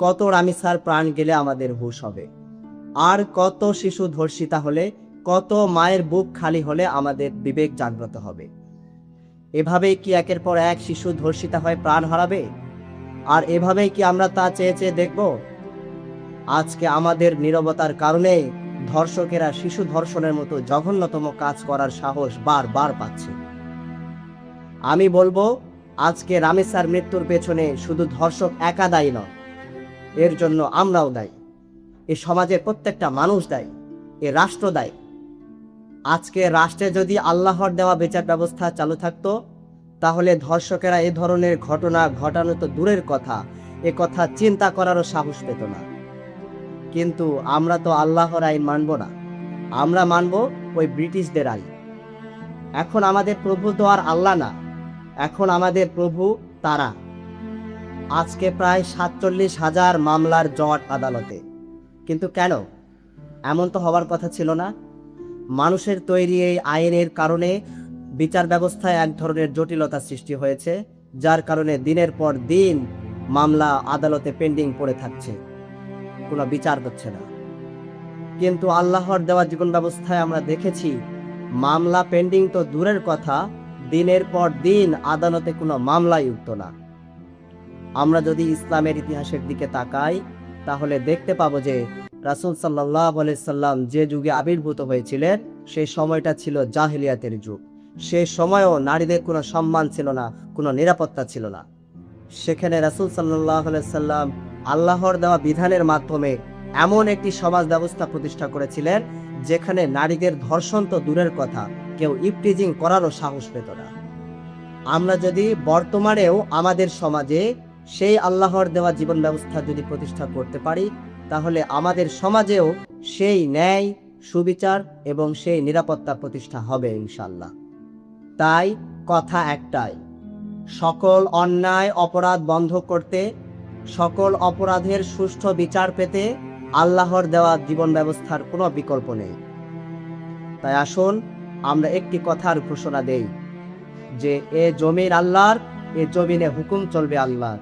কত রামিসার প্রাণ গেলে আমাদের হুঁশ হবে? আর কত শিশু ধর্ষিতা হলে, কত মায়ের বুক খালি হলে আমাদের বিবেক জাগ্রত হবে? এভাবেই কি একের পর এক শিশু ধর্ষিতা হয়ে প্রাণ হারাবে? আর এভাবেই কি আমরা তা চেয়ে চেয়ে দেখব? আজকে আমাদের নীরবতার কারণে ধর্ষকেরা শিশু ধর্ষণের মতো জঘন্যতম কাজ করার সাহস বারবার পাচ্ছে। আমি বলবো, আজকে রামেসার মৃত্যুর পেছনে শুধু ধর্ষক একা দায়ী নয়, এর জন্য আমরাও দায়ী, এ সমাজের প্রত্যেকটা মানুষ দায়ী, এ রাষ্ট্র দায়ী। আজকে রাষ্ট্রে যদি আল্লাহর দেওয়া বিচার ব্যবস্থা চালু থাকতো, তাহলে ধর্ষকেরা এ ধরনের ঘটনা ঘটানো তো দূরের কথা, এ কথা চিন্তা করারও সাহস পেত না। কিন্তু আমরা তো আল্লাহর আইন মানব না, আমরা মানব ওই ব্রিটিশদের আইন। এখন আমাদের প্রভু তো আর আল্লাহ না, এখন আমাদের প্রভু তারা। আজকে প্রায় ৪৭,০০০ মামলার জট আদালতে। কিন্তু কেন? এমন তো হওয়ার কথা ছিল না। মানুষের তৈরি এই আইনের কারণে বিচার ব্যবস্থায় এক ধরনের জটিলতা সৃষ্টি হয়েছে, যার কারণে দিনের পর দিন মামলা আদালতে পেন্ডিং পড়ে থাকছে, কোনো বিচার হচ্ছে না। কিন্তু আল্লাহর দেওয়া জীবন ব্যবস্থায় আমরা দেখেছি, মামলা পেন্ডিং তো দূরের কথা, দিনের পর দিন আদালতে কোনো মামলাই উঠত না। আমরা যদি ইসলামের ইতিহাসের দিকে তাকাই, তাহলে দেখতে পাবো যে রাসূল সাল্লাল্লাহু আলাইহি সাল্লাম যে যুগে আবির্ভূত হয়েছিলেন, সেই সময়টা ছিল জাহেলিয়াতের যুগ। সেই সময়ও নারীদের কোনো সম্মান ছিল না, কোনো নিরাপত্তা ছিল না। সেখানে রাসূল সাল্লাল্লাহু আলাইহি সাল্লাম আল্লাহর দেওয়া বিধানের মাধ্যমে এমন একটি সমাজ ব্যবস্থা প্রতিষ্ঠা করেছিলেন, যেখানে নারীদের ধর্ষণ তো দূরের কথা, কেউ ইফটিজিং করারও সাহস পেত না। আমরা যদি বর্তমানেও আমাদের সমাজে সেই আল্লাহর দেওয়া জীবন ব্যবস্থা যদি প্রতিষ্ঠা করতে পারি, তাহলে আমাদের সমাজেও সেই ন্যায়, সুবিচার এবং সেই নিরাপত্তা প্রতিষ্ঠা হবে ইনশাআল্লাহ। তাই কথা একটাই, সকল অন্যায় অপরাধ বন্ধ করতে, সকল অপরাধের সুষ্ঠু বিচার পেতে আল্লাহর দেওয়া জীবন ব্যবস্থার কোনো বিকল্প নেই। তাই আসুন আমরা একটি কথার ঘোষণা দেই যে এ জমিন আল্লাহর, এ জমিনে হুকুম চলবে আল্লাহর।